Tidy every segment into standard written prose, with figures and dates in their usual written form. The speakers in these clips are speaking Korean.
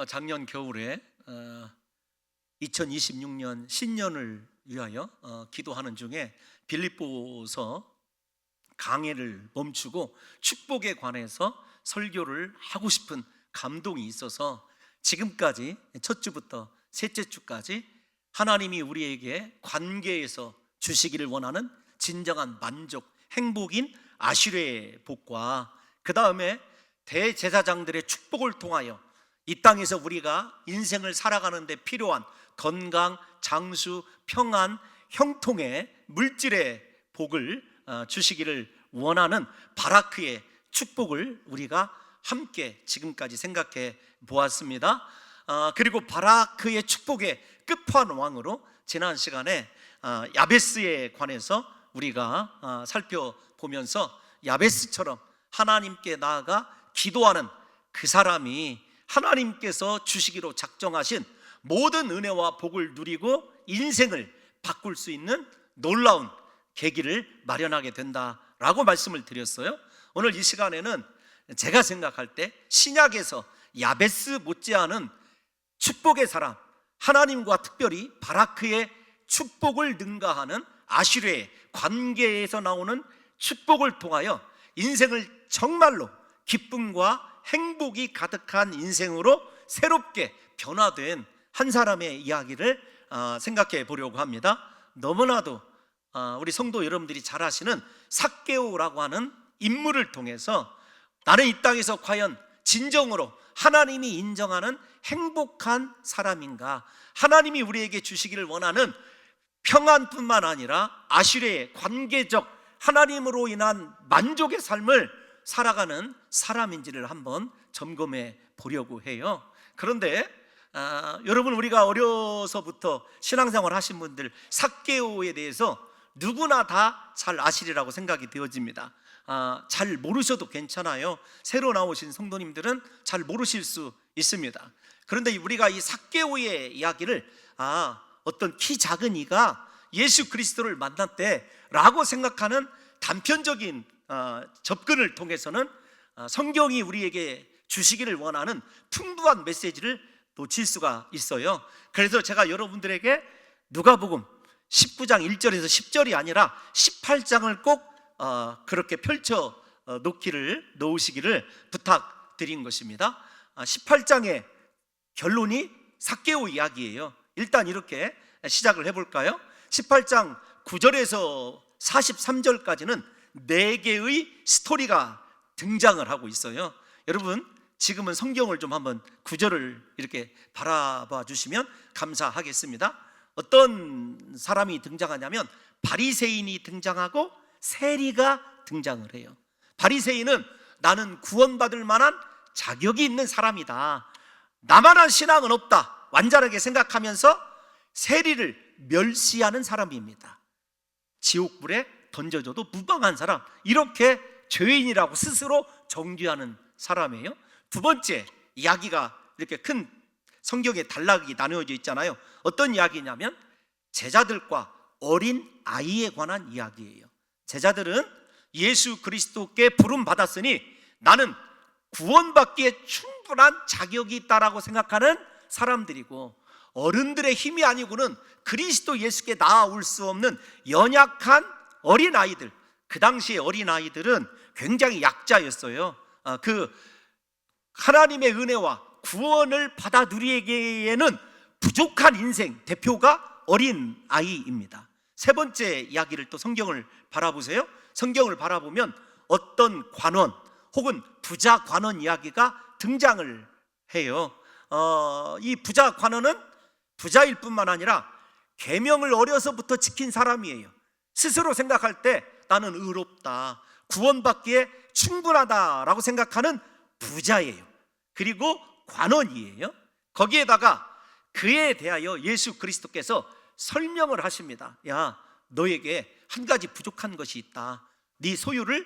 작년 겨울에 2026년 신년을 위하여 기도하는 중에 빌립보서 강해를 멈추고 축복에 관해서 설교를 하고 싶은 감동이 있어서 지금까지 첫 주부터 셋째 주까지 하나님이 우리에게 관계에서 주시기를 원하는 진정한 만족, 행복인 아슈레의 복과 그 다음에 대제사장들의 축복을 통하여 이 땅에서 우리가 인생을 살아가는 데 필요한 건강, 장수, 평안, 형통의 물질의 복을 주시기를 원하는 바라크의 축복을 우리가 함께 지금까지 생각해 보았습니다. 그리고 바라크의 축복의 끝판왕으로 지난 시간에 야베스에 관해서 우리가 살펴보면서 야베스처럼 하나님께 나아가 기도하는 그 사람이 하나님께서 주시기로 작정하신 모든 은혜와 복을 누리고 인생을 바꿀 수 있는 놀라운 계기를 마련하게 된다라고 말씀을 드렸어요. 오늘 이 시간에는 제가 생각할 때 신약에서 야베스 못지않은 축복의 사람, 하나님과 특별히 바라크의 축복을 능가하는 아슈레의 관계에서 나오는 축복을 통하여 인생을 정말로 기쁨과 행복이 가득한 인생으로 새롭게 변화된 한 사람의 이야기를 생각해 보려고 합니다. 너무나도 우리 성도 여러분들이 잘 아시는 삭개오라고 하는 인물을 통해서 나는 이 땅에서 과연 진정으로 하나님이 인정하는 행복한 사람인가, 하나님이 우리에게 주시기를 원하는 평안뿐만 아니라 아슈레의 관계적 하나님으로 인한 만족의 삶을 살아가는 사람인지를 한번 점검해 보려고 해요. 그런데 여러분, 우리가 어려서부터 신앙생활 하신 분들 삭개오에 대해서 누구나 다 잘 아시리라고 생각이 되어집니다. 잘 모르셔도 괜찮아요. 새로 나오신 성도님들은 잘 모르실 수 있습니다. 그런데 우리가 이 삭개오의 이야기를 어떤 키 작은 이가 예수 그리스도를 만났대라고 생각하는 단편적인 접근을 통해서는 성경이 우리에게 주시기를 원하는 풍부한 메시지를 놓칠 수가 있어요. 그래서 제가 여러분들에게 누가복음 19장 1절에서 10절이 아니라 18장을 꼭 그렇게 펼쳐 놓으시기를 부탁드린 것입니다. 18장의 결론이 삭개오 이야기예요. 일단 이렇게 시작을 해볼까요? 18장 9절에서 43절까지는 4개의 스토리가 등장을 하고 있어요. 여러분, 지금은 성경을 좀 한번 9절을 이렇게 바라봐 주시면 감사하겠습니다. 어떤 사람이 등장하냐면 바리새인이 등장하고 세리가 등장을 해요. 바리새인은 나는 구원받을 만한 자격이 있는 사람이다, 나만한 신앙은 없다, 완전하게 생각하면서 세리를 멸시하는 사람입니다. 지옥불에 던져줘도 무방한 사람, 이렇게 죄인이라고 스스로 정죄하는 사람이에요. 두 번째 이야기가 이렇게 큰 성경의 단락이 나누어져 있잖아요. 어떤 이야기냐면 제자들과 어린 아이에 관한 이야기예요. 제자들은 예수 그리스도께 부름 받았으니 나는 구원받기에 충분한 자격이 있다라고 생각하는 사람들이고, 어른들의 힘이 아니고는 그리스도 예수께 나아올 수 없는 연약한 어린 아이들, 그 당시의 어린 아이들은 굉장히 약자였어요. 그 하나님의 은혜와 구원을 받아 누리기에는 부족한 인생 대표가 어린 아이입니다. 세 번째 이야기를 또 성경을 바라보세요. 성경을 바라보면 어떤 관원 혹은 부자 관원 이야기가 등장을 해요. 이 부자 관원은 부자일 뿐만 아니라 계명을 어려서부터 지킨 사람이에요. 스스로 생각할 때 나는 의롭다, 구원받기에 충분하다라고 생각하는 부자예요. 그리고 관원이에요. 거기에다가 그에 대하여 예수 그리스도께서 설명을 하십니다. 야, 너에게 한 가지 부족한 것이 있다. 네 소유를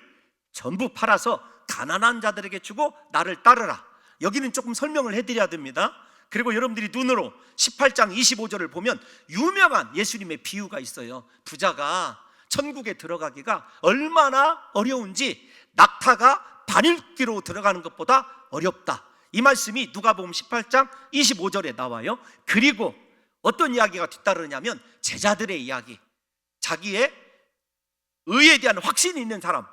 전부 팔아서 가난한 자들에게 주고 나를 따르라. 여기는 조금 설명을 해드려야 됩니다. 그리고 여러분들이 눈으로 18장 25절을 보면 유명한 예수님의 비유가 있어요. 부자가 천국에 들어가기가 얼마나 어려운지 낙타가 바늘귀로 들어가는 것보다 어렵다, 이 말씀이 누가복음 18장 25절에 나와요. 그리고 어떤 이야기가 뒤따르냐면 제자들의 이야기, 자기의 의에 대한 확신이 있는 사람,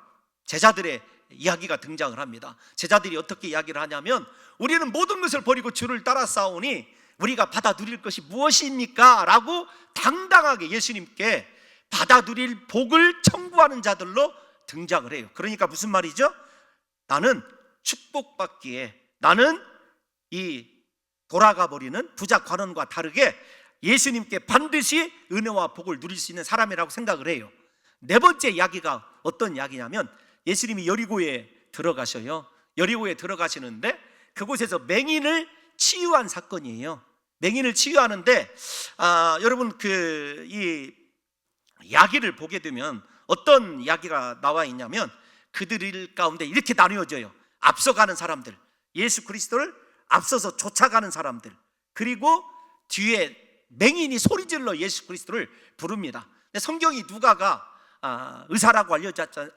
제자들의 이야기가 등장을 합니다. 제자들이 어떻게 이야기를 하냐면 우리는 모든 것을 버리고 주를 따라 싸우니 우리가 받아 누릴 것이 무엇입니까? 라고 당당하게 예수님께 받아 누릴 복을 청구하는 자들로 등장을 해요. 그러니까 무슨 말이죠? 나는 축복받기에, 나는 이 돌아가 버리는 부자 관원과 다르게 예수님께 반드시 은혜와 복을 누릴 수 있는 사람이라고 생각을 해요. 네 번째 이야기가 어떤 이야기냐면 예수님이 여리고에 들어가셔요. 여리고에 들어가시는데 그곳에서 맹인을 치유한 사건이에요. 맹인을 치유하는데 여러분 이 이야기를 보게 되면 어떤 이야기가 나와 있냐면 그들 가운데 이렇게 나뉘어져요. 앞서가는 사람들, 예수 그리스도를 앞서서 쫓아가는 사람들, 그리고 뒤에 맹인이 소리질러 예수 그리스도를 부릅니다. 성경이 누가가 의사라고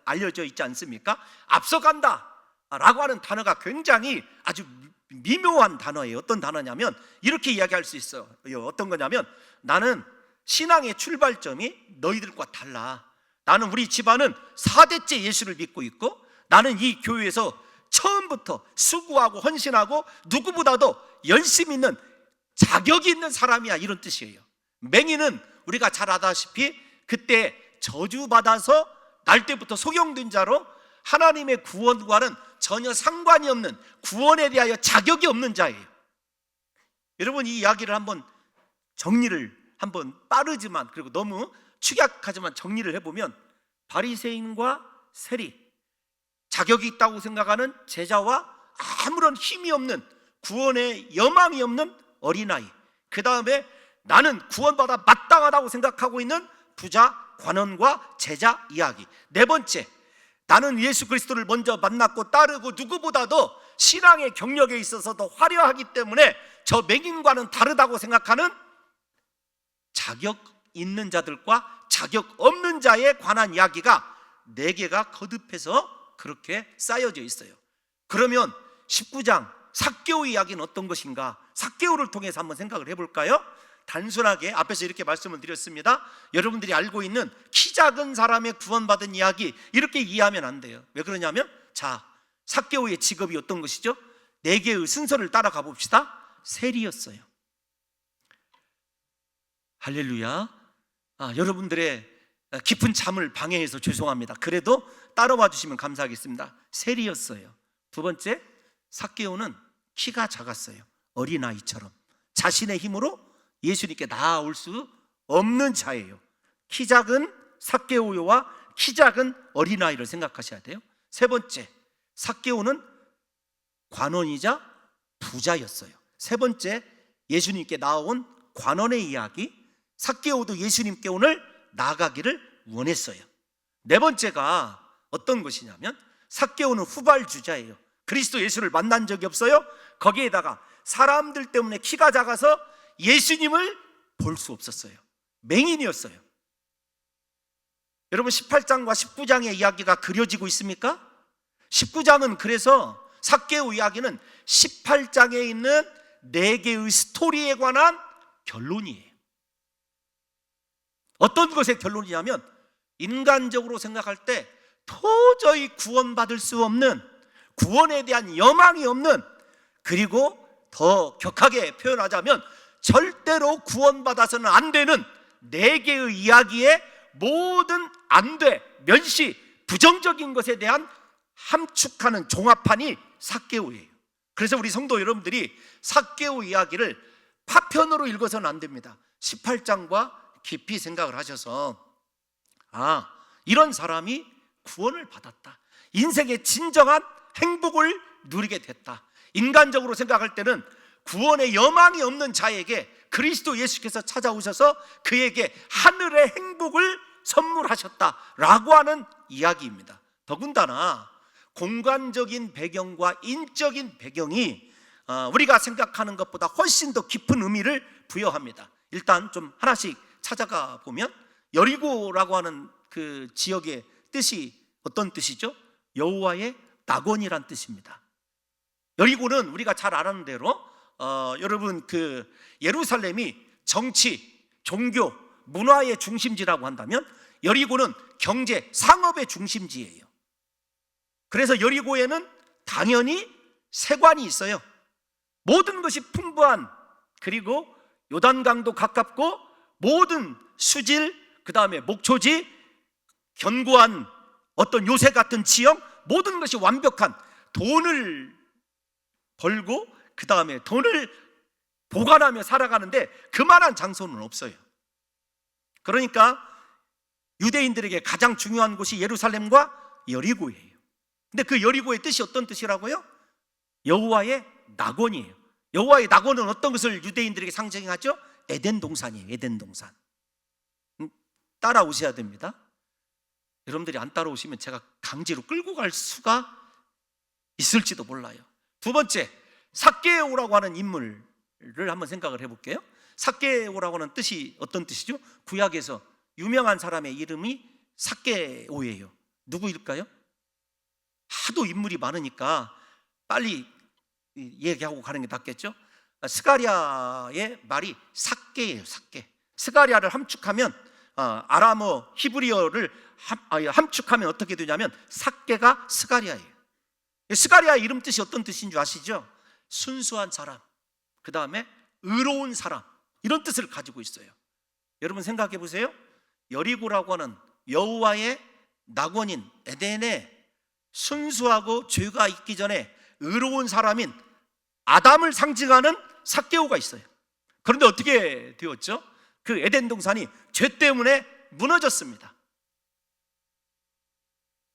알려져 있지 않습니까? 앞서간다 라고 하는 단어가 굉장히 아주 미묘한 단어예요. 어떤 단어냐면 이렇게 이야기할 수 있어요. 어떤 거냐면 나는 신앙의 출발점이 너희들과 달라. 나는 우리 집안은 4대째 예수를 믿고 있고 나는 이 교회에서 처음부터 수고하고 헌신하고 누구보다도 열심히 있는 자격이 있는 사람이야, 이런 뜻이에요. 맹인은 우리가 잘 아다시피 그때 저주받아서 날 때부터 소경된 자로 하나님의 구원과는 전혀 상관이 없는, 구원에 대하여 자격이 없는 자예요. 여러분 이 이야기를 한번 정리를 한번 빠르지만 그리고 너무 축약하지만 정리를 해보면 바리새인과 세리, 자격이 있다고 생각하는 제자와 아무런 힘이 없는, 구원에 여망이 없는 어린아이, 그 다음에 나는 구원받아 마땅하다고 생각하고 있는 부자 관원과 제자 이야기. 네 번째, 나는 예수 그리스도를 먼저 만났고 따르고 누구보다도 신앙의 경력에 있어서 더 화려하기 때문에 저 맹인과는 다르다고 생각하는 자격 있는 자들과 자격 없는 자에 관한 이야기가 네 개가 거듭해서 그렇게 쌓여져 있어요. 그러면 19장 삭개오 이야기는 어떤 것인가? 삭개오를 통해서 한번 생각을 해볼까요? 단순하게 앞에서 이렇게 말씀을 드렸습니다. 여러분들이 알고 있는 키 작은 사람의 구원받은 이야기, 이렇게 이해하면 안 돼요. 왜 그러냐면 자, 삭개오의 직업이 어떤 것이죠? 네 개의 순서를 따라가 봅시다. 세리였어요. 할렐루야. 여러분들의 깊은 잠을 방해해서 죄송합니다. 그래도 따라와 주시면 감사하겠습니다. 세리였어요. 두 번째, 삭개오는 키가 작았어요. 어린아이처럼 자신의 힘으로 예수님께 나아올 수 없는 자예요. 키 작은 삭개오와 키 작은 어린아이를 생각하셔야 돼요. 세 번째, 삭개오는 관원이자 부자였어요. 세 번째, 예수님께 나아온 관원의 이야기. 삭개오도 예수님께 오늘 나아가기를 원했어요. 네 번째가 어떤 것이냐면 삭개오는 후발주자예요. 그리스도 예수를 만난 적이 없어요. 거기에다가 사람들 때문에 키가 작아서 예수님을 볼 수 없었어요. 맹인이었어요. 여러분 18장과 19장의 이야기가 그려지고 있습니까? 19장은 그래서 삭개오 이야기는 18장에 있는 4개의 스토리에 관한 결론이에요. 어떤 것의 결론이냐면 인간적으로 생각할 때 도저히 구원받을 수 없는, 구원에 대한 여망이 없는, 그리고 더 격하게 표현하자면 절대로 구원받아서는 안 되는 4개의 이야기의 모든 안 돼, 멸시, 부정적인 것에 대한 함축하는 종합판이 삭개오예요. 그래서 우리 성도 여러분들이 삭개오 이야기를 파편으로 읽어서는 안 됩니다. 18장과 깊이 생각을 하셔서 이런 사람이 구원을 받았다, 인생의 진정한 행복을 누리게 됐다. 인간적으로 생각할 때는 구원의 여망이 없는 자에게 그리스도 예수께서 찾아오셔서 그에게 하늘의 행복을 선물하셨다라고 하는 이야기입니다. 더군다나 공간적인 배경과 인적인 배경이 우리가 생각하는 것보다 훨씬 더 깊은 의미를 부여합니다. 일단 좀 하나씩 찾아가 보면 여리고라고 하는 그 지역의 뜻이 어떤 뜻이죠? 여호와의 낙원이란 뜻입니다. 여리고는 우리가 잘 아는 대로 여러분 그 예루살렘이 정치, 종교, 문화의 중심지라고 한다면 여리고는 경제, 상업의 중심지예요. 그래서 여리고에는 당연히 세관이 있어요. 모든 것이 풍부한, 그리고 요단강도 가깝고 모든 수질, 그 다음에 목초지, 견고한 어떤 요새 같은 지형, 모든 것이 완벽한, 돈을 벌고 그 다음에 돈을 보관하며 살아가는데 그만한 장소는 없어요. 그러니까 유대인들에게 가장 중요한 곳이 예루살렘과 여리고예요. 근데 그 여리고의 뜻이 어떤 뜻이라고요? 여호와의 낙원이에요. 여호와의 낙원은 어떤 것을 유대인들에게 상징하죠? 에덴 동산이에요. 에덴 동산. 따라오셔야 됩니다. 여러분들이 안 따라오시면 제가 강제로 끌고 갈 수가 있을지도 몰라요. 두 번째, 삭개오라고 하는 인물을 한번 생각을 해볼게요. 삭개오라고 하는 뜻이 어떤 뜻이죠? 구약에서 유명한 사람의 이름이 삭개오예요. 누구일까요? 하도 인물이 많으니까 빨리 얘기하고 가는 게 낫겠죠? 스가랴의 말이 삭개예요. 삭개. 스가랴를 함축하면 아람어 히브리어를 함축하면 어떻게 되냐면 삭개가 스가랴예요. 스가랴 이름 뜻이 어떤 뜻인 줄 아시죠? 순수한 사람, 그 다음에 의로운 사람, 이런 뜻을 가지고 있어요. 여러분 생각해 보세요. 여리고라고 하는 여호와의 낙원인 에덴에 순수하고 죄가 있기 전에 의로운 사람인 아담을 상징하는 삭개오가 있어요. 그런데 어떻게 되었죠? 그 에덴 동산이 죄 때문에 무너졌습니다.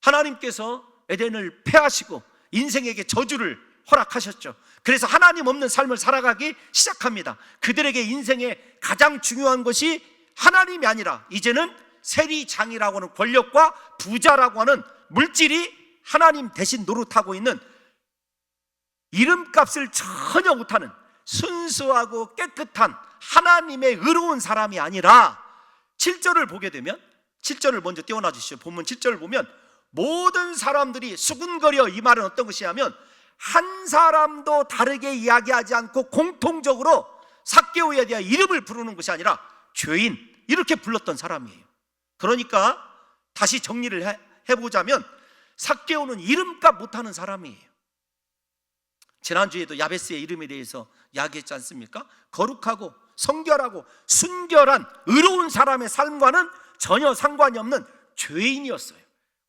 하나님께서 에덴을 폐하시고 인생에게 저주를 허락하셨죠. 그래서 하나님 없는 삶을 살아가기 시작합니다. 그들에게 인생의 가장 중요한 것이 하나님이 아니라 이제는 세리장이라고 하는 권력과 부자라고 하는 물질이 하나님 대신 노릇하고 있는, 이름값을 전혀 못하는 순수하고 깨끗한 하나님의 의로운 사람이 아니라 7절을 보게 되면, 7절을 먼저 띄워놔 주시죠. 본문 7절을 보면 모든 사람들이 수군거려, 이 말은 어떤 것이냐면 한 사람도 다르게 이야기하지 않고 공통적으로 삭개오에 대한 이름을 부르는 것이 아니라 죄인, 이렇게 불렀던 사람이에요. 그러니까 다시 정리를 해보자면 삭개오는 이름값 못하는 사람이에요. 지난주에도 야베스의 이름에 대해서 이야기했지 않습니까? 거룩하고 성결하고 순결한 의로운 사람의 삶과는 전혀 상관이 없는 죄인이었어요.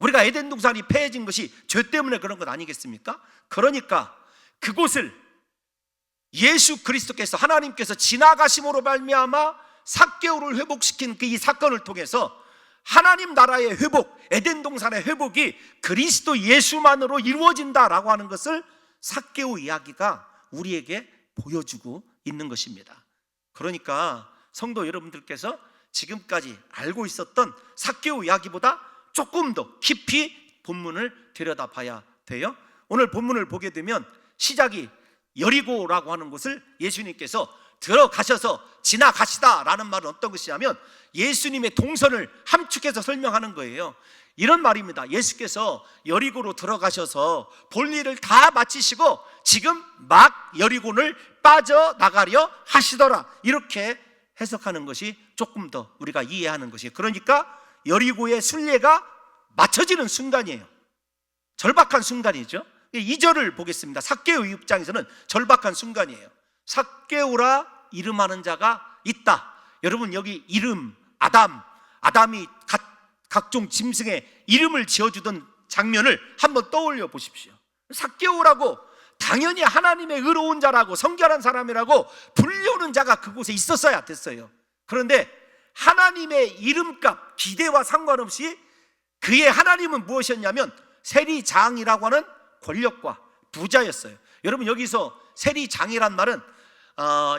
우리가 에덴 동산이 폐해진 것이 죄 때문에 그런 것 아니겠습니까? 그러니까 그곳을 예수 그리스도께서, 하나님께서 지나가심으로 말미암아 삭개오를 회복시킨 그 이 사건을 통해서 하나님 나라의 회복, 에덴 동산의 회복이 그리스도 예수만으로 이루어진다라고 하는 것을 삭개오 이야기가 우리에게 보여주고 있는 것입니다. 그러니까 성도 여러분들께서 지금까지 알고 있었던 삭개오 이야기보다 조금 더 깊이 본문을 들여다봐야 돼요. 오늘 본문을 보게 되면 시작이 여리고라고 하는 곳을 예수님께서 들어가셔서 지나가시다라는 말은 어떤 것이냐면 예수님의 동선을 함축해서 설명하는 거예요. 이런 말입니다. 예수께서 여리고로 들어가셔서 볼 일을 다 마치시고 지금 막 여리고를 빠져나가려 하시더라, 이렇게 해석하는 것이 조금 더 우리가 이해하는 것이에요. 그러니까 여리고의 순례가 맞춰지는 순간이에요. 절박한 순간이죠. 2절을 보겠습니다. 삭개오 입장에서는 절박한 순간이에요. 삭개오라 이름하는 자가 있다. 여러분 여기 이름, 아담이 각종 짐승의 이름을 지어주던 장면을 한번 떠올려 보십시오. 삭개오라고 당연히 하나님의 의로운 자라고 성결한 사람이라고 불리우는 자가 그곳에 있었어야 됐어요. 그런데 하나님의 이름값, 기대와 상관없이 그의 하나님은 무엇이었냐면 세리장이라고 하는 권력과 부자였어요. 여러분 여기서 세리장이란 말은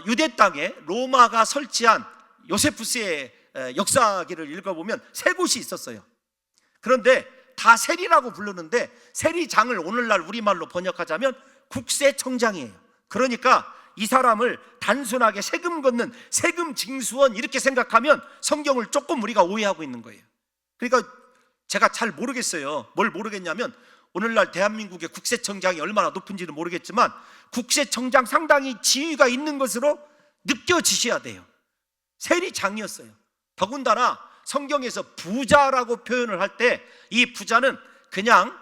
유대 땅에 로마가 설치한 요세푸스의 역사기를 읽어보면 세 곳이 있었어요. 그런데 다 세리라고 부르는데 세리장을 오늘날 우리말로 번역하자면 국세청장이에요. 그러니까 이 사람을 단순하게 세금 걷는 세금 징수원 이렇게 생각하면 성경을 조금 우리가 오해하고 있는 거예요. 그러니까 제가 잘 모르겠어요. 뭘 모르겠냐면 오늘날 대한민국의 국세청장이 얼마나 높은지는 모르겠지만 국세청장 상당히 지위가 있는 것으로 느껴지셔야 돼요. 세리장이었어요. 더군다나 성경에서 부자라고 표현을 할 때 이 부자는 그냥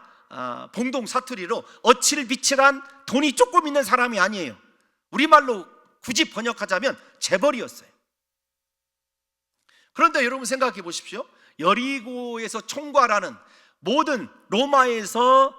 봉동 사투리로 어칠비칠한 돈이 조금 있는 사람이 아니에요. 우리말로 굳이 번역하자면 재벌이었어요. 그런데 여러분 생각해 보십시오. 여리고에서 총괄하는 모든 로마에서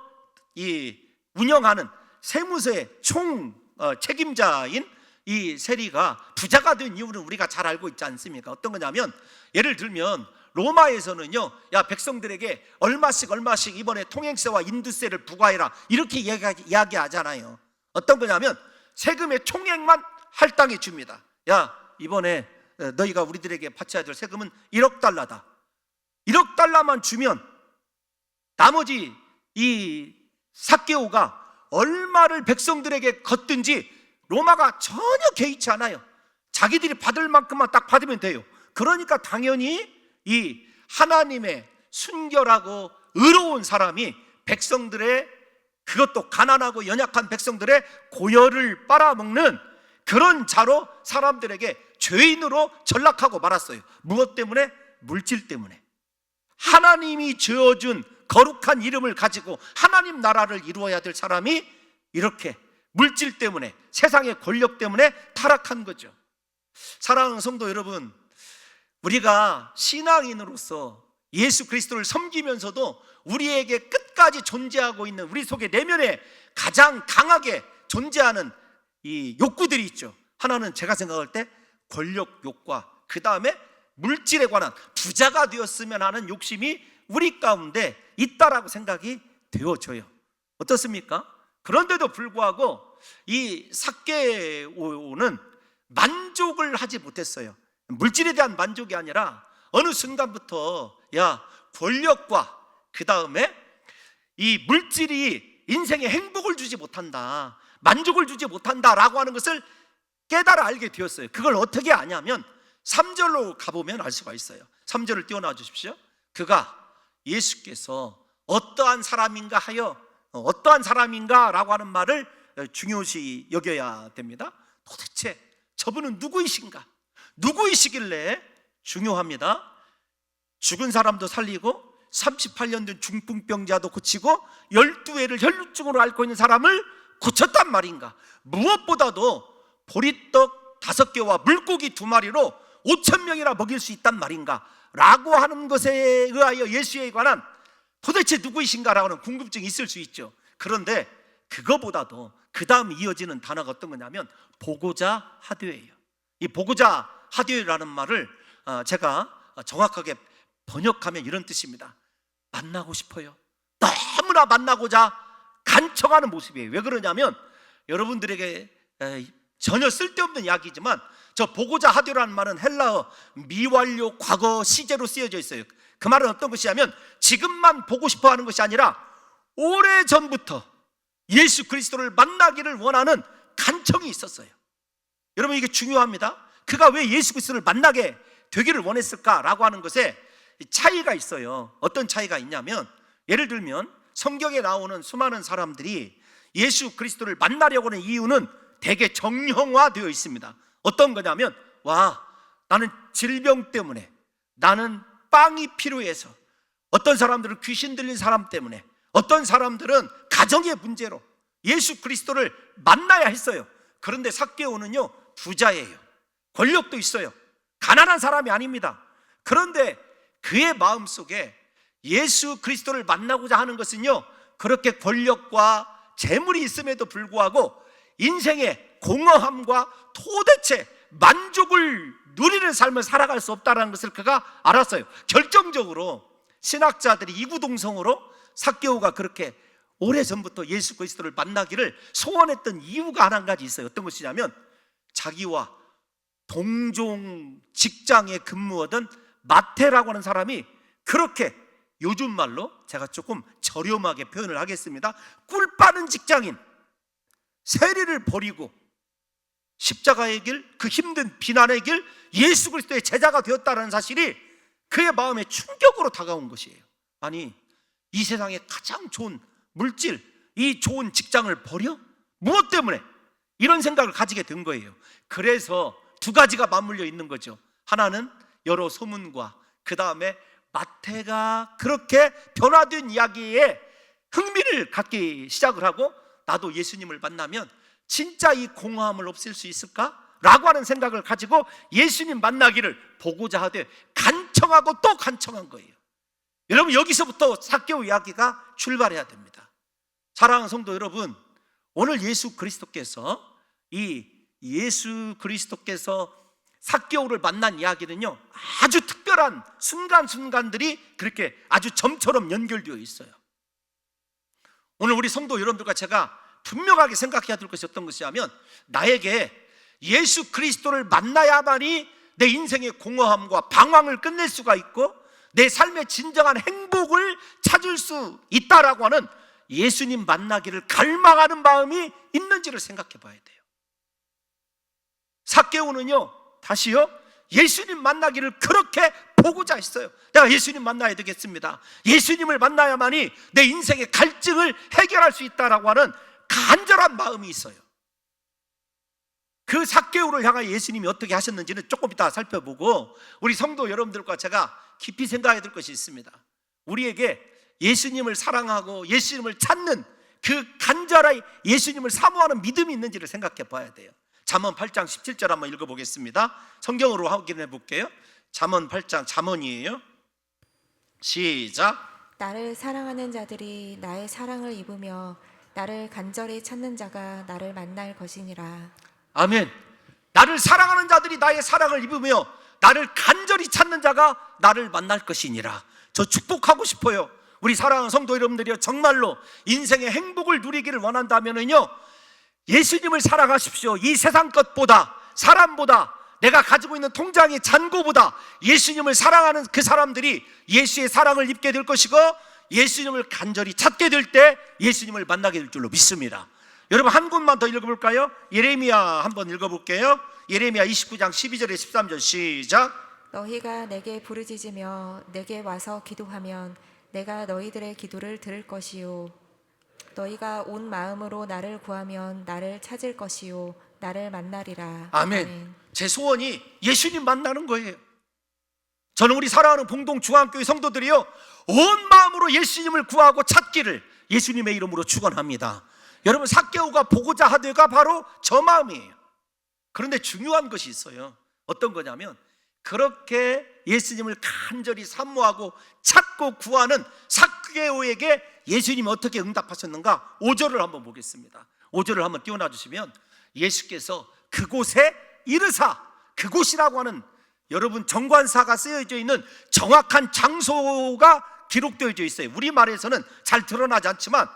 이 운영하는 세무서의 총 책임자인 이 세리가 부자가 된 이유는 우리가 잘 알고 있지 않습니까? 어떤 거냐면 예를 들면 로마에서는요, 야 백성들에게 얼마씩 이번에 통행세와 인두세를 부과해라 이렇게 이야기하잖아요. 어떤 거냐면 세금의 총액만 할당해 줍니다. 야 이번에 너희가 우리들에게 바쳐야 될 세금은 1억 달러다. 1억 달러만 주면 나머지 이 삭개오가 얼마를 백성들에게 걷든지 로마가 전혀 개의치 않아요. 자기들이 받을 만큼만 딱 받으면 돼요. 그러니까 당연히 이 하나님의 순결하고 의로운 사람이 백성들의, 그것도 가난하고 연약한 백성들의 고열을 빨아먹는 그런 자로 사람들에게 죄인으로 전락하고 말았어요. 무엇 때문에? 물질 때문에. 하나님이 지어준 거룩한 이름을 가지고 하나님 나라를 이루어야 될 사람이 이렇게 물질 때문에, 세상의 권력 때문에 타락한 거죠. 사랑하는 성도 여러분, 우리가 신앙인으로서 예수 그리스도를 섬기면서도 우리에게 끝까지 존재하고 있는 우리 속에 내면에 가장 강하게 존재하는 이 욕구들이 있죠. 하나는 제가 생각할 때 권력 욕과 그 다음에 물질에 관한 부자가 되었으면 하는 욕심이 우리 가운데 있다라고 생각이 되어져요. 어떻습니까? 그런데도 불구하고 이 삭개오는 만족을 하지 못했어요. 물질에 대한 만족이 아니라 어느 순간부터 야 권력과 그 다음에 이 물질이 인생에 행복을 주지 못한다, 만족을 주지 못한다라고 하는 것을 깨달아 알게 되었어요. 그걸 어떻게 아냐면 3절로 가보면 알 수가 있어요. 3절을 띄워놔 주십시오. 그가 예수께서 어떠한 사람인가 하여, 어떠한 사람인가 라고 하는 말을 중요시 여겨야 됩니다. 도대체 저분은 누구이신가? 누구이시길래 중요합니다. 죽은 사람도 살리고 38년 된 중풍병자도 고치고 12회를 혈루증으로 앓고 있는 사람을 고쳤단 말인가? 무엇보다도 보리떡 5개와 물고기 2마리로 5,000명이나 먹일 수 있단 말인가? 라고 하는 것에 의하여 예수에 관한 도대체 누구이신가? 라고 하는 궁금증이 있을 수 있죠. 그런데 그거보다도 그 다음 이어지는 단어가 어떤 거냐면 보고자 하되예요. 이 보고자 하되라는 말을 제가 정확하게 번역하면 이런 뜻입니다. 만나고 싶어요. 너무나 만나고자 간청하는 모습이에요. 왜 그러냐면 여러분들에게 전혀 쓸데없는 이야기지만 저 보고자 하되라는 말은 헬라어 미완료 과거 시제로 쓰여져 있어요. 그 말은 어떤 것이냐면 지금만 보고 싶어 하는 것이 아니라 오래전부터 예수 그리스도를 만나기를 원하는 간청이 있었어요. 여러분 이게 중요합니다. 그가 왜 예수 그리스도를 만나게 되기를 원했을까라고 하는 것에 차이가 있어요. 어떤 차이가 있냐면 예를 들면 성경에 나오는 수많은 사람들이 예수 그리스도를 만나려고 하는 이유는 대개 정형화되어 있습니다. 어떤 거냐면 와 나는 질병 때문에, 나는 빵이 필요해서, 어떤 사람들은 귀신 들린 사람 때문에, 어떤 사람들은 가정의 문제로 예수 그리스도를 만나야 했어요. 그런데 삭개오는요 부자예요. 권력도 있어요. 가난한 사람이 아닙니다. 그런데 그의 마음속에 예수 그리스도를 만나고자 하는 것은요 그렇게 권력과 재물이 있음에도 불구하고 인생의 공허함과 도대체 만족을 누리는 삶을 살아갈 수 없다는 것을 그가 알았어요. 결정적으로 신학자들이 이구동성으로 삭개오가 그렇게 오래전부터 예수 그리스도를 만나기를 소원했던 이유가 한 가지 있어요. 어떤 것이냐면 자기와 동종 직장에 근무하던 마태라고 하는 사람이 그렇게, 요즘 말로 제가 조금 저렴하게 표현을 하겠습니다, 꿀 빠는 직장인, 세리를 버리고 십자가의 길, 그 힘든 비난의 길, 예수 그리스도의 제자가 되었다는 사실이 그의 마음에 충격으로 다가온 것이에요. 아니 이 세상에 가장 좋은 물질, 이 좋은 직장을 버려? 무엇 때문에? 이런 생각을 가지게 된 거예요. 그래서 두 가지가 맞물려 있는 거죠. 하나는 여러 소문과 그 다음에 마태가 그렇게 변화된 이야기에 흥미를 갖기 시작을 하고, 나도 예수님을 만나면 진짜 이 공허함을 없앨 수 있을까? 라고 하는 생각을 가지고 예수님 만나기를 보고자 하되 간청하고 또 간청한 거예요. 여러분, 여기서부터 삭개오 이야기가 출발해야 됩니다. 사랑하는 성도 여러분, 오늘 예수 그리스도께서 삭개오를 만난 이야기는요, 아주 특별한 순간순간들이 그렇게 아주 점처럼 연결되어 있어요. 오늘 우리 성도 여러분들과 제가 분명하게 생각해야 될 것이 어떤 것이냐면, 나에게 예수 그리스도를 만나야만이 내 인생의 공허함과 방황을 끝낼 수가 있고 내 삶의 진정한 행복을 찾을 수 있다라고 하는 예수님 만나기를 갈망하는 마음이 있는지를 생각해 봐야 돼요. 삭개오는요, 다시요, 예수님 만나기를 그렇게 보고자 했어요. 내가 예수님 만나야 되겠습니다. 예수님을 만나야만이 내 인생의 갈증을 해결할 수 있다라고 하는 간절한 마음이 있어요. 그 삭개오를 향하여 예수님이 어떻게 하셨는지는 조금 이따 살펴보고, 우리 성도 여러분들과 제가 깊이 생각해야 될 것이 있습니다. 우리에게 예수님을 사랑하고 예수님을 찾는 그 간절한 예수님을 사모하는 믿음이 있는지를 생각해 봐야 돼요. 잠언 8장 17절 한번 읽어보겠습니다. 성경으로 확인해 볼게요. 잠언 8장, 잠언이에요. 시작. 나를 사랑하는 자들이 나의 사랑을 입으며 나를 간절히 찾는 자가 나를 만날 것이니라. 아멘. 나를 사랑하는 자들이 나의 사랑을 입으며 나를 간절히 찾는 자가 나를 만날 것이니라. 저 축복하고 싶어요. 우리 사랑하는 성도 여러분들이요, 정말로 인생의 행복을 누리기를 원한다면은요, 예수님을 사랑하십시오. 이 세상 것보다, 사람보다, 내가 가지고 있는 통장의 잔고보다 예수님을 사랑하는 그 사람들이 예수의 사랑을 입게 될 것이고, 예수님을 간절히 찾게 될 때 예수님을 만나게 될 줄로 믿습니다. 여러분, 한 곳만 더 읽어볼까요? 예레미야 한번 읽어볼게요. 예레미야 29장 12절에 13절 시작. 너희가 내게 부르짖으며 내게 와서 기도하면 내가 너희들의 기도를 들을 것이요, 너희가 온 마음으로 나를 구하면 나를 찾을 것이요, 나를 만나리라. 아멘. 제 소원이 예수님 만나는 거예요. 저는 우리 사랑하는 봉동중앙교회 성도들이요, 온 마음으로 예수님을 구하고 찾기를 예수님의 이름으로 축원합니다. 여러분, 삭개오가 보고자 하되가 바로 저 마음이에요. 그런데 중요한 것이 있어요. 어떤 거냐면, 그렇게 예수님을 간절히 사모하고 찾고 구하는 삭개오에게 예수님이 어떻게 응답하셨는가? 5절을 한번 보겠습니다. 5절을 한번 띄워놔 주시면, 예수께서 그곳에 이르사, 그곳이라고 하는, 여러분, 정관사가 쓰여져 있는 정확한 장소가 기록되어져 있어요. 우리말에서는 잘 드러나지 않지만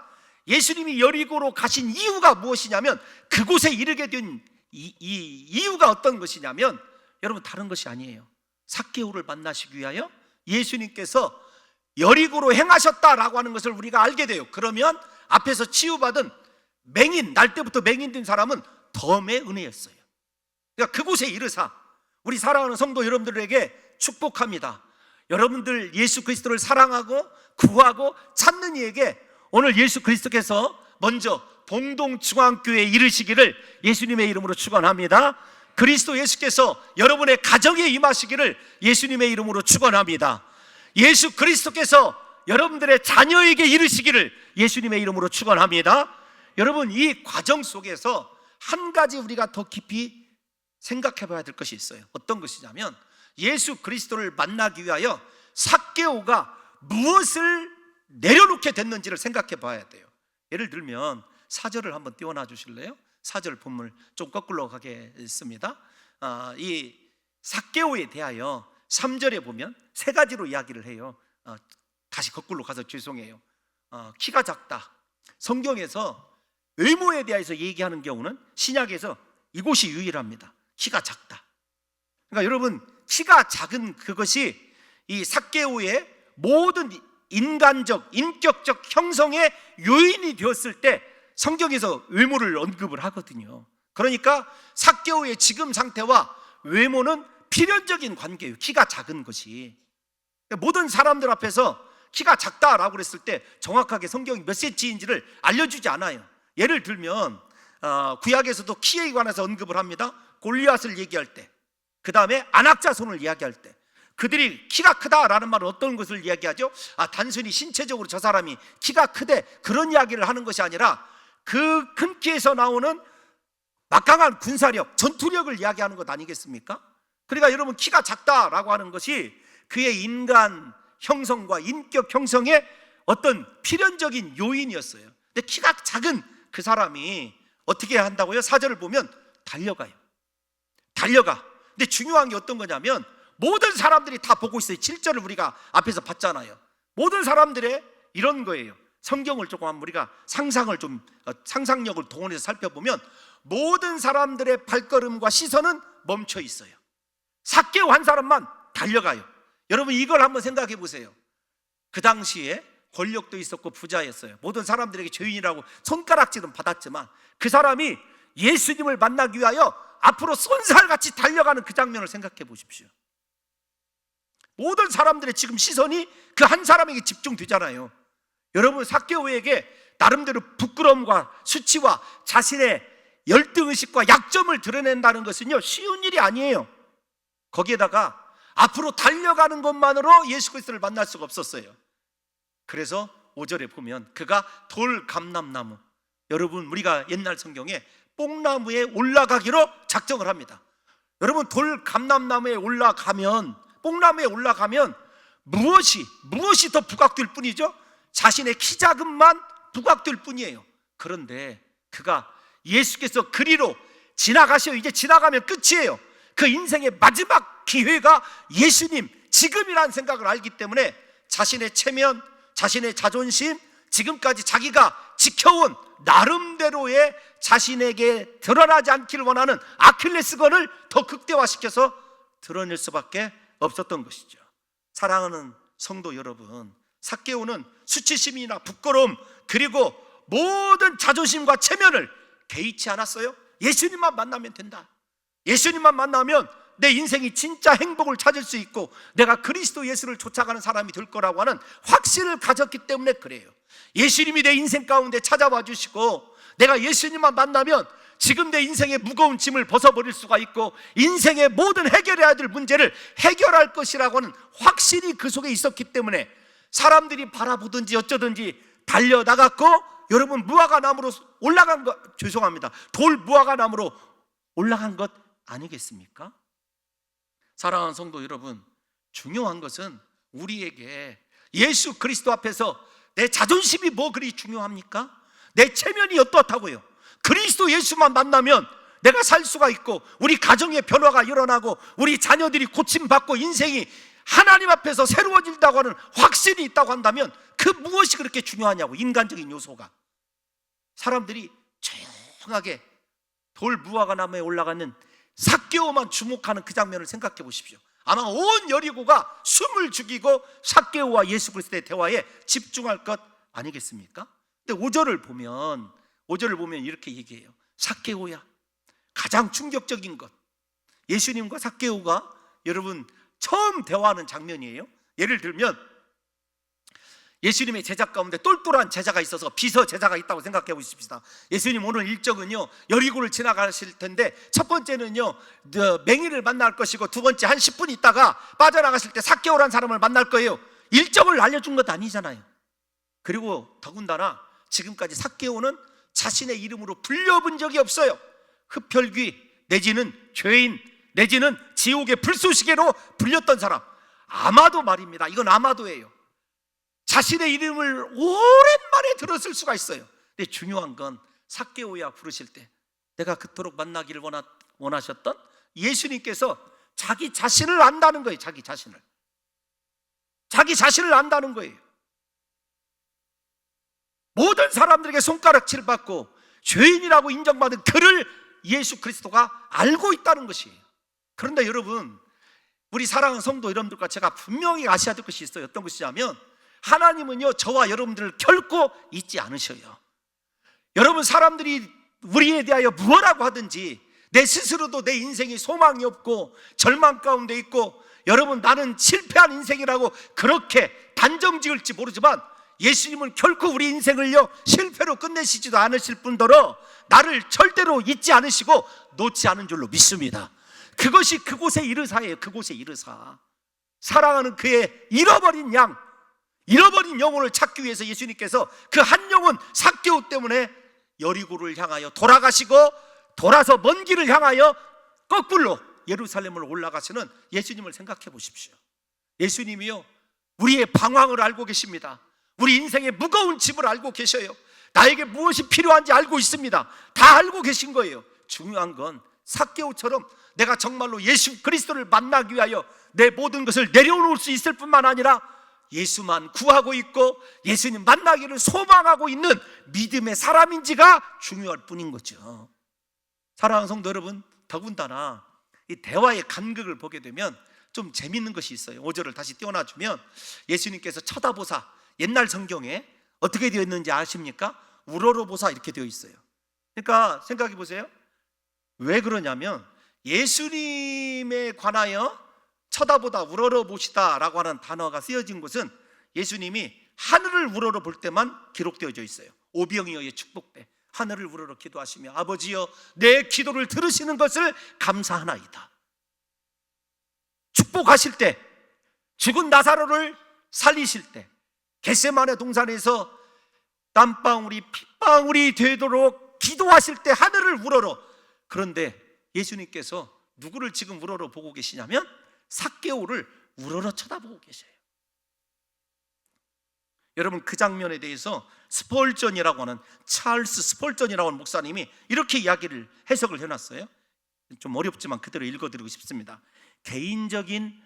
예수님이 여리고로 가신 이유가 무엇이냐면, 그곳에 이르게 된 이유가 어떤 것이냐면, 여러분, 다른 것이 아니에요. 삭개오를 만나시기 위하여 예수님께서 여리고로 행하셨다라고 하는 것을 우리가 알게 돼요. 그러면 앞에서 치유받은 맹인, 날 때부터 맹인된 사람은 덤의 은혜였어요. 그러니까 그곳에 이르사, 우리 사랑하는 성도 여러분들에게 축복합니다. 여러분들 예수 그리스도를 사랑하고 구하고 찾는 이에게 오늘 예수 그리스도께서 먼저 봉동중앙교회에 이르시기를 예수님의 이름으로 축원합니다. 그리스도 예수께서 여러분의 가정에 임하시기를 예수님의 이름으로 축원합니다. 예수 그리스도께서 여러분들의 자녀에게 이르시기를 예수님의 이름으로 축원합니다. 여러분, 이 과정 속에서 한 가지 우리가 더 깊이 생각해 봐야 될 것이 있어요. 어떤 것이냐면, 예수 그리스도를 만나기 위하여 삭개오가 무엇을 내려놓게 됐는지를 생각해 봐야 돼요. 예를 들면 4절을 한번 띄워놔 주실래요? 4절 본문을 좀 거꾸로 가겠습니다. 이 삭개오에 대하여 3절에 보면 세 가지로 이야기를 해요. 다시 거꾸로 가서 죄송해요. 키가 작다. 성경에서 외모에 대해서 얘기하는 경우는 신약에서 이곳이 유일합니다. 키가 작다. 그러니까 여러분, 키가 작은 그것이 이 삭개오의 모든 인간적, 인격적 형성의 요인이 되었을 때 성경에서 외모를 언급을 하거든요. 그러니까 삭개오의 지금 상태와 외모는 필연적인 관계예요. 키가 작은 것이. 모든 사람들 앞에서 키가 작다라고 그랬을 때 정확하게 성경이 몇 cm인지를 알려주지 않아요. 예를 들면 구약에서도 키에 관해서 언급을 합니다. 골리앗을 얘기할 때, 그 다음에 안악자손을 이야기할 때, 그들이 키가 크다라는 말은 어떤 것을 이야기하죠? 단순히 신체적으로 저 사람이 키가 크대, 그런 이야기를 하는 것이 아니라 그 큰 키에서 나오는 막강한 군사력, 전투력을 이야기하는 것 아니겠습니까? 그러니까 여러분, 키가 작다라고 하는 것이 그의 인간 형성과 인격 형성의 어떤 필연적인 요인이었어요. 근데 키가 작은 그 사람이 어떻게 한다고요? 4절을 보면 달려가요. 달려가. 근데 중요한 게 어떤 거냐면 모든 사람들이 다 보고 있어요. 7절을 우리가 앞에서 봤잖아요. 모든 사람들의 이런 거예요. 성경을 조금 우리가 상상력을 동원해서 살펴보면 모든 사람들의 발걸음과 시선은 멈춰 있어요. 삭개오 한 사람만 달려가요. 여러분, 이걸 한번 생각해 보세요. 그 당시에 권력도 있었고 부자였어요. 모든 사람들에게 죄인이라고 손가락질은 받았지만 그 사람이 예수님을 만나기 위하여 앞으로 쏜살같이 달려가는 그 장면을 생각해 보십시오. 모든 사람들의 지금 시선이 그 한 사람에게 집중되잖아요. 여러분, 삭개오에게 나름대로 부끄러움과 수치와 자신의 열등의식과 약점을 드러낸다는 것은요, 쉬운 일이 아니에요. 거기에다가 앞으로 달려가는 것만으로 예수 그리스도를 만날 수가 없었어요. 그래서 5절에 보면 그가 돌 감람나무, 여러분, 우리가 옛날 성경에 뽕나무에 올라가기로 작정을 합니다. 여러분, 돌 감람나무에 올라가면, 뽕나무에 올라가면 무엇이 더 부각될 뿐이죠? 자신의 키 작음만 부각될 뿐이에요. 그런데 그가 예수께서 그리로 지나가셔, 이제 지나가면 끝이에요. 그 인생의 마지막 기회가 예수님, 지금이라는 생각을 알기 때문에 자신의 체면, 자신의 자존심, 지금까지 자기가 지켜온 나름대로의 자신에게 드러나지 않기를 원하는 아킬레스건을 더 극대화시켜서 드러낼 수밖에 없었던 것이죠. 사랑하는 성도 여러분, 삭개오는 수치심이나 부끄러움, 그리고 모든 자존심과 체면을 개의치 않았어요. 예수님만 만나면 된다. 예수님만 만나면 내 인생이 진짜 행복을 찾을 수 있고 내가 그리스도 예수를 쫓아가는 사람이 될 거라고 하는 확신을 가졌기 때문에 그래요. 예수님이 내 인생 가운데 찾아와 주시고 내가 예수님만 만나면 지금 내 인생의 무거운 짐을 벗어버릴 수가 있고 인생의 모든 해결해야 될 문제를 해결할 것이라고 하는 확신이 그 속에 있었기 때문에 사람들이 바라보든지 어쩌든지 달려나갔고, 여러분, 무화과 나무로 올라간 것, 죄송합니다, 돌 무화과 나무로 올라간 것 아니겠습니까? 사랑하는 성도 여러분, 중요한 것은 우리에게 예수 그리스도 앞에서 내 자존심이 뭐 그리 중요합니까? 내 체면이 어떻다고요? 그리스도 예수만 만나면 내가 살 수가 있고 우리 가정의 변화가 일어나고 우리 자녀들이 고침받고 인생이 하나님 앞에서 새로워진다고 하는 확신이 있다고 한다면 그 무엇이 그렇게 중요하냐고. 인간적인 요소가. 사람들이 조용하게 돌 무화과 나무에 올라가는 삭개오만 주목하는 그 장면을 생각해 보십시오. 아마 온 여리고가 숨을 죽이고 삭개오와 예수 그리스도의 대화에 집중할 것 아니겠습니까? 근데 5절을 보면 이렇게 얘기해요. 삭개오야, 가장 충격적인 것, 예수님과 삭개오가 여러분 처음 대화하는 장면이에요. 예를 들면 예수님의 제자 가운데 똘똘한 제자가 있어서 비서 제자가 있다고 생각해 보십시다. 예수님 오늘 일정은요, 여리고를 지나가실 텐데 첫 번째는요 맹인을 만날 것이고 두 번째 한 10분 있다가 빠져나가실 때 삭개오라는 사람을 만날 거예요. 일정을 알려준 것도 아니잖아요. 그리고 더군다나 지금까지 삭개오는 자신의 이름으로 불려본 적이 없어요. 흡혈귀 내지는 죄인 내지는 지옥의 불쏘시개로 불렸던 사람. 아마도 말입니다. 이건 아마도예요. 자신의 이름을 오랜만에 들었을 수가 있어요. 근데 중요한 건 삭개오야 부르실 때 내가 그토록 만나기를 원하셨던 예수님께서 자기 자신을 안다는 거예요. 자기 자신을 안다는 거예요. 모든 사람들에게 손가락질 받고 죄인이라고 인정받은 그를 예수 그리스도가 알고 있다는 것이에요. 그런데 여러분, 우리 사랑하는 성도 여러분들과 제가 분명히 아셔야 될 것이 있어요. 어떤 것이냐면 하나님은요 저와 여러분들을 결코 잊지 않으셔요. 여러분, 사람들이 우리에 대하여 무엇라고 하든지 내 스스로도 내 인생이 소망이 없고 절망 가운데 있고, 여러분 나는 실패한 인생이라고 그렇게 단정 지을지 모르지만 예수님은 결코 우리 인생을요 실패로 끝내시지도 않으실 뿐더러 나를 절대로 잊지 않으시고 놓지 않은 줄로 믿습니다. 그것이 그곳의 이르사예요. 그곳의 이르사. 사랑하는 그의 잃어버린 양, 잃어버린 영혼을 찾기 위해서 예수님께서 그 한 영혼 삭개오 때문에 여리고를 향하여 돌아가시고, 돌아서 먼 길을 향하여 거꾸로 예루살렘을 올라가시는 예수님을 생각해 보십시오. 예수님이요 우리의 방황을 알고 계십니다. 우리 인생의 무거운 짐을 알고 계셔요. 나에게 무엇이 필요한지 알고 있습니다. 다 알고 계신 거예요. 중요한 건 삭개오처럼 내가 정말로 예수 그리스도를 만나기 위하여 내 모든 것을 내려놓을 수 있을 뿐만 아니라 예수만 구하고 있고 예수님 만나기를 소망하고 있는 믿음의 사람인지가 중요할 뿐인 거죠. 사랑하는 성도 여러분, 더군다나 이 대화의 간극을 보게 되면 좀 재밌는 것이 있어요. 5절을 다시 띄워놔주면 예수님께서 쳐다보사, 옛날 성경에 어떻게 되어 있는지 아십니까? 우러러보사 이렇게 되어 있어요. 그러니까 생각해 보세요. 왜 그러냐면 예수님에 관하여 쳐다보다, 우러러보시다 라고 하는 단어가 쓰여진 곳은 예수님이 하늘을 우러러 볼 때만 기록되어져 있어요. 오병이어의 축복대, 하늘을 우러러 기도하시며 아버지여 내 기도를 들으시는 것을 감사하나이다. 축복하실 때, 죽은 나사로를 살리실 때, 겟세마네 동산에서 땀방울이 핏방울이 되도록 기도하실 때 하늘을 우러러. 그런데 예수님께서 누구를 지금 우러러 보고 계시냐면 삭개오를 우러러 쳐다보고 계셔요. 여러분 그 장면에 대해서 스펄전이라고 하는, 찰스 스펄전이라고 하는 목사님이 이렇게 이야기를 해석을 해놨어요. 좀 어렵지만 그대로 읽어드리고 싶습니다. 개인적인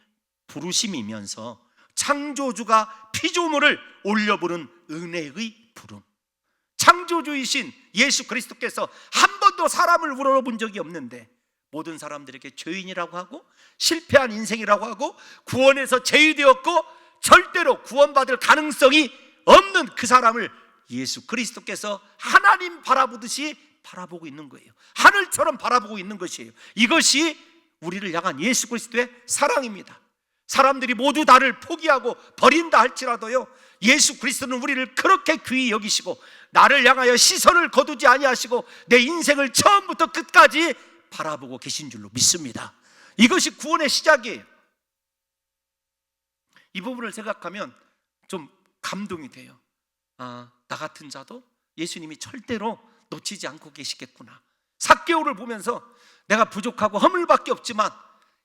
부르심이면서 창조주가 피조물을 올려부른 은혜의 부름. 창조주이신 예수 그리스도께서 한 번도 사람을 우러러본 적이 없는데 모든 사람들에게 죄인이라고 하고 실패한 인생이라고 하고 구원에서 제외되었고 절대로 구원받을 가능성이 없는 그 사람을 예수 그리스도께서 하나님 바라보듯이 바라보고 있는 거예요. 하늘처럼 바라보고 있는 것이에요. 이것이 우리를 향한 예수 그리스도의 사랑입니다. 사람들이 모두 나를 포기하고 버린다 할지라도요 예수 그리스도는 우리를 그렇게 귀히 여기시고 나를 향하여 시선을 거두지 아니하시고 내 인생을 처음부터 끝까지 바라보고 계신 줄로 믿습니다. 이것이 구원의 시작이에요. 이 부분을 생각하면 좀 감동이 돼요. 나 같은 자도 예수님이 절대로 놓치지 않고 계시겠구나. 삭개오를 보면서 내가 부족하고 허물밖에 없지만,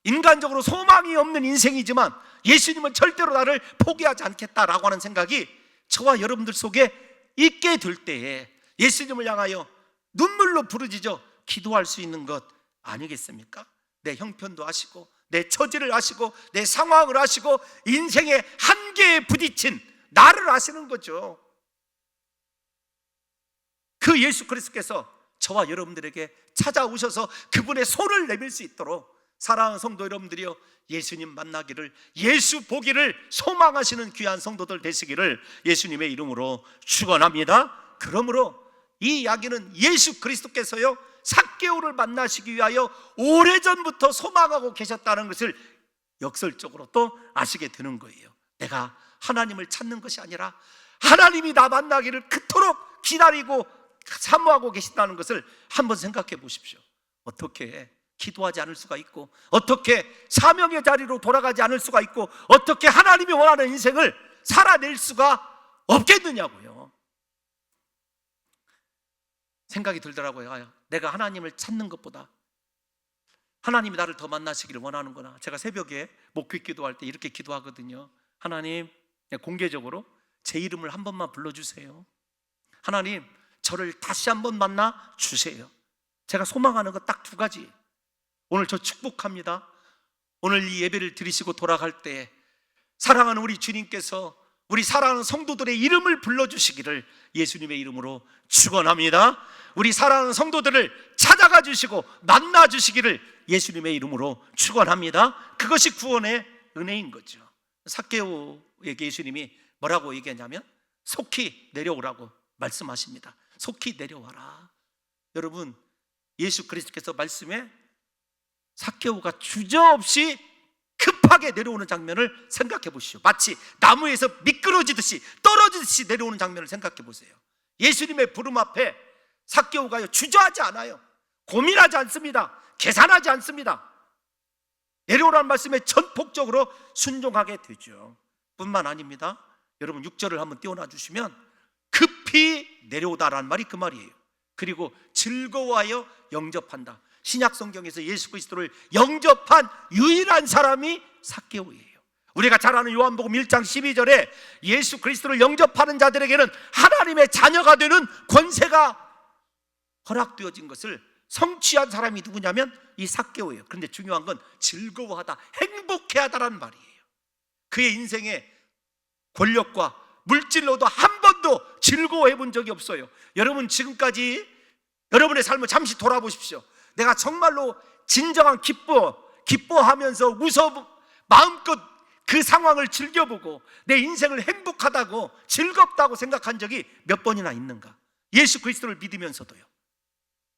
인간적으로 소망이 없는 인생이지만 예수님은 절대로 나를 포기하지 않겠다라고 하는 생각이 저와 여러분들 속에 있게 될 때에 예수님을 향하여 눈물로 부르짖어 기도할 수 있는 것 아니겠습니까? 내 형편도 아시고 내 처지를 아시고 내 상황을 아시고 인생의 한계에 부딪힌 나를 아시는 거죠. 그 예수 그리스도께서 저와 여러분들에게 찾아오셔서 그분의 손을 내밀 수 있도록 사랑하는 성도 여러분들이요 예수님 만나기를, 예수 보기를 소망하시는 귀한 성도들 되시기를 예수님의 이름으로 축원합니다. 그러므로 이 이야기는 예수 그리스도께서요 삭개오를 만나시기 위하여 오래전부터 소망하고 계셨다는 것을 역설적으로 또 아시게 되는 거예요. 내가 하나님을 찾는 것이 아니라 하나님이 나 만나기를 그토록 기다리고 사모하고 계신다는 것을 한번 생각해 보십시오. 어떻게 기도하지 않을 수가 있고, 어떻게 사명의 자리로 돌아가지 않을 수가 있고, 어떻게 하나님이 원하는 인생을 살아낼 수가 없겠느냐고요. 생각이 들더라고요. 내가 하나님을 찾는 것보다 하나님이 나를 더 만나시기를 원하는구나. 제가 새벽에 목회 기도할 때 이렇게 기도하거든요. 하나님, 공개적으로 제 이름을 한 번만 불러주세요. 하나님, 저를 다시 한번 만나 주세요. 제가 소망하는 것 딱 두 가지. 오늘 저 축복합니다. 오늘 이 예배를 드리시고 돌아갈 때 사랑하는 우리 주님께서 우리 사랑하는 성도들의 이름을 불러주시기를 예수님의 이름으로 축원합니다. 우리 사랑하는 성도들을 찾아가 주시고 만나 주시기를 예수님의 이름으로 축원합니다. 그것이 구원의 은혜인 거죠. 삭개오에게 예수님이 뭐라고 얘기하냐면 속히 내려오라고 말씀하십니다. 속히 내려와라. 여러분, 예수 그리스도께서 말씀에 삭개오가 주저없이 급하게 내려오는 장면을 생각해 보시오. 마치 나무에서 미끄러지듯이 떨어지듯이 내려오는 장면을 생각해 보세요. 예수님의 부름 앞에 삭개오가 주저하지 않아요. 고민하지 않습니다. 계산하지 않습니다. 내려오라는 말씀에 전폭적으로 순종하게 되죠. 뿐만 아닙니다. 여러분 6절을 한번 띄워놔 주시면 급히 내려오다라는 말이 그 말이에요. 그리고 즐거워하여 영접한다. 신약 성경에서 예수 그리스도를 영접한 유일한 사람이 삭개오예요. 우리가 잘 아는 요한복음 1장 12절에 예수 그리스도를 영접하는 자들에게는 하나님의 자녀가 되는 권세가 허락되어진 것을 성취한 사람이 누구냐면 이 삭개오예요. 그런데 중요한 건 즐거워하다, 행복해하다라는 말이에요. 그의 인생에 권력과 물질로도 한 번도 즐거워해 본 적이 없어요. 여러분 지금까지 여러분의 삶을 잠시 돌아보십시오. 내가 정말로 진정한 기뻐하면서 웃어 마음껏 그 상황을 즐겨보고 내 인생을 행복하다고 즐겁다고 생각한 적이 몇 번이나 있는가? 예수 그리스도를 믿으면서도요.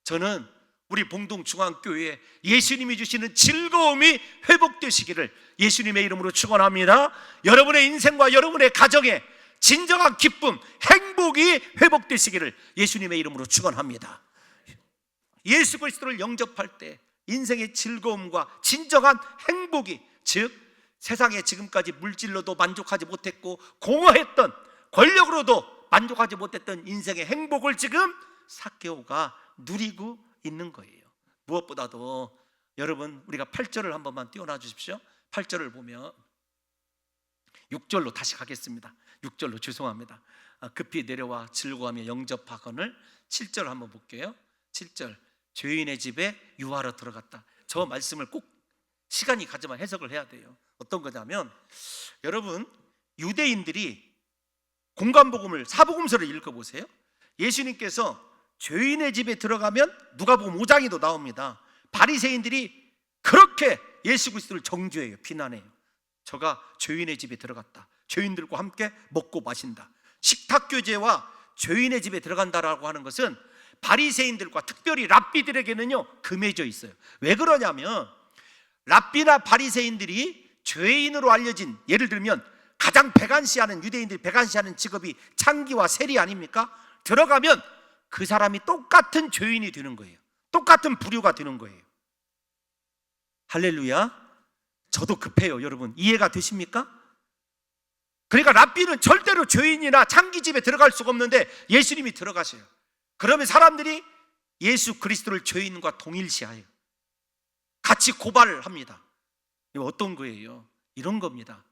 저는 우리 봉동중앙교회에 예수님이 주시는 즐거움이 회복되시기를 예수님의 이름으로 축원합니다. 여러분의 인생과 여러분의 가정에 진정한 기쁨, 행복이 회복되시기를 예수님의 이름으로 축원합니다. 예수 그리스도를 영접할 때 인생의 즐거움과 진정한 행복이, 즉 세상에 지금까지 물질로도 만족하지 못했고 공허했던 권력으로도 만족하지 못했던 인생의 행복을 지금 삭개오가 누리고 있는 거예요. 무엇보다도 여러분 우리가 8절을 한 번만 띄워놔 주십시오. 8절을 보면 6절로 다시 가겠습니다. 6절로 죄송합니다. 급히 내려와 즐거워하며 영접하거늘. 7절 한번 볼게요. 7절 죄인의 집에 유하러 들어갔다. 저 말씀을 꼭 시간이 가지만 해석을 해야 돼요. 어떤 거냐면 여러분 유대인들이 공관복음을 사복음서를 읽어보세요. 예수님께서 죄인의 집에 들어가면 누가복음 5장에도 나옵니다. 바리새인들이 그렇게 예수 그리스도를 정죄해요. 비난해요. 저가 죄인의 집에 들어갔다. 죄인들과 함께 먹고 마신다. 식탁교제와 죄인의 집에 들어간다라고 하는 것은 바리새인들과 특별히 랍비들에게는요 금해져 있어요. 왜 그러냐면 랍비나 바리새인들이 죄인으로 알려진, 예를 들면 가장 배관시하는, 유대인들이 배관시하는 직업이 창기와 세리 아닙니까? 들어가면 그 사람이 똑같은 죄인이 되는 거예요. 똑같은 부류가 되는 거예요. 할렐루야. 저도 급해요. 여러분 이해가 되십니까? 그러니까 랍비는 절대로 죄인이나 창기집에 들어갈 수가 없는데 예수님이 들어가셔요. 그러면 사람들이 예수 그리스도를 죄인과 동일시하여 같이 고발을 합니다. 이거 어떤 거예요? 이런 겁니다.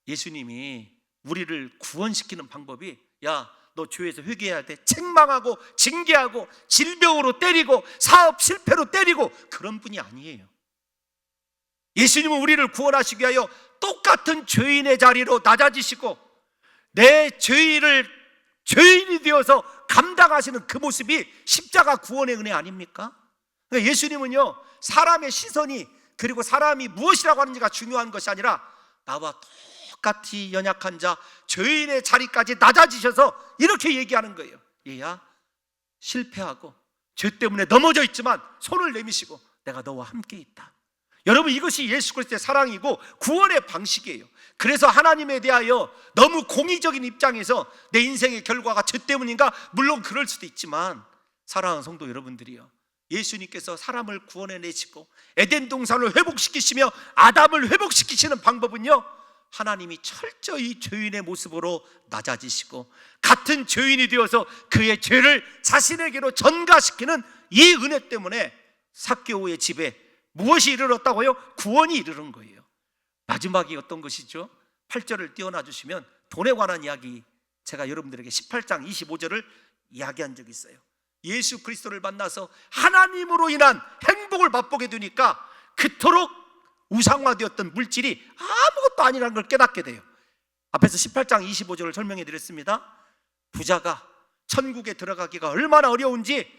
예수님이 우리를 구원시키는 방법이, 야, 너 죄에서 회개해야 돼. 책망하고 징계하고 질병으로 때리고 사업 실패로 때리고 그런 분이 아니에요. 예수님은 우리를 구원하시기 위하여 똑같은 죄인의 자리로 낮아지시고 내 죄인이 되어서 감당하시는 그 모습이 십자가 구원의 은혜 아닙니까? 그러니까 예수님은요 사람의 시선이, 그리고 사람이 무엇이라고 하는지가 중요한 것이 아니라 나와 똑같이 연약한 자 죄인의 자리까지 낮아지셔서 이렇게 얘기하는 거예요. 얘야, 실패하고 죄 때문에 넘어져 있지만 손을 내미시고 내가 너와 함께 있다. 여러분 이것이 예수 그리스도의 사랑이고 구원의 방식이에요. 그래서 하나님에 대하여 너무 공의적인 입장에서 내 인생의 결과가 죄 때문인가? 물론 그럴 수도 있지만 사랑하는 성도 여러분들이요, 예수님께서 사람을 구원해내시고 에덴 동산을 회복시키시며 아담을 회복시키시는 방법은요, 하나님이 철저히 죄인의 모습으로 낮아지시고 같은 죄인이 되어서 그의 죄를 자신에게로 전가시키는 이 은혜 때문에 삭개오의 집에 무엇이 이르렀다고요? 구원이 이르른 거예요. 마지막이 어떤 것이죠? 8절을 띄워놔 주시면 돈에 관한 이야기, 제가 여러분들에게 18장 25절을 이야기한 적이 있어요. 예수 그리스도를 만나서 하나님으로 인한 행복을 맛보게 되니까 그토록 우상화되었던 물질이 아무것도 아니라는 걸 깨닫게 돼요. 앞에서 18장 25절을 설명해 드렸습니다. 부자가 천국에 들어가기가 얼마나 어려운지,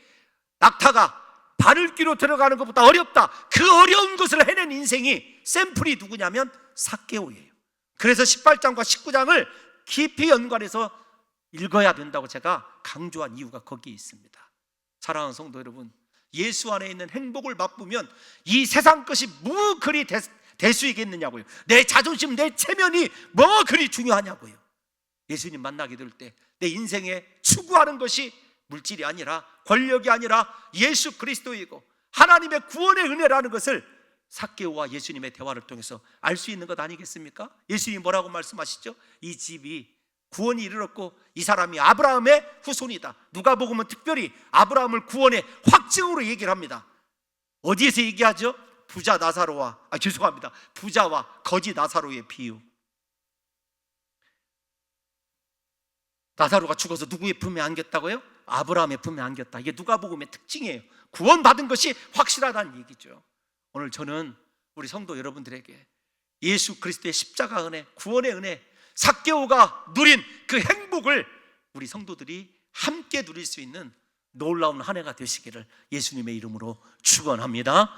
낙타가 바늘귀로 들어가는 것보다 어렵다, 그 어려운 것을 해낸 인생이 샘플이 누구냐면 삭개오예요. 그래서 18장과 19장을 깊이 연관해서 읽어야 된다고 제가 강조한 이유가 거기에 있습니다. 사랑하는 성도 여러분, 예수 안에 있는 행복을 맛보면 이 세상 것이 뭐 그리 될 수 있겠느냐고요. 내 자존심, 내 체면이 뭐 그리 중요하냐고요. 예수님 만나게 될 때 내 인생에 추구하는 것이 물질이 아니라, 권력이 아니라 예수 그리스도이고 하나님의 구원의 은혜라는 것을 삭개오와 예수님의 대화를 통해서 알 수 있는 것 아니겠습니까? 예수님이 뭐라고 말씀하시죠? 이 집이 구원이 이르렀고 이 사람이 아브라함의 후손이다. 누가복음은 특별히 아브라함을 구원의 확증으로 얘기를 합니다. 어디에서 얘기하죠? 부자와 거지 나사로의 비유. 나사로가 죽어서 누구의 품에 안겼다고요? 아브라함의 품에 안겼다. 이게 누가복음의 특징이에요. 구원받은 것이 확실하다는 얘기죠. 오늘 저는 우리 성도 여러분들에게 예수 그리스도의 십자가 은혜, 구원의 은혜, 삭개오가 누린 그 행복을 우리 성도들이 함께 누릴 수 있는 놀라운 한 해가 되시기를 예수님의 이름으로 축원합니다.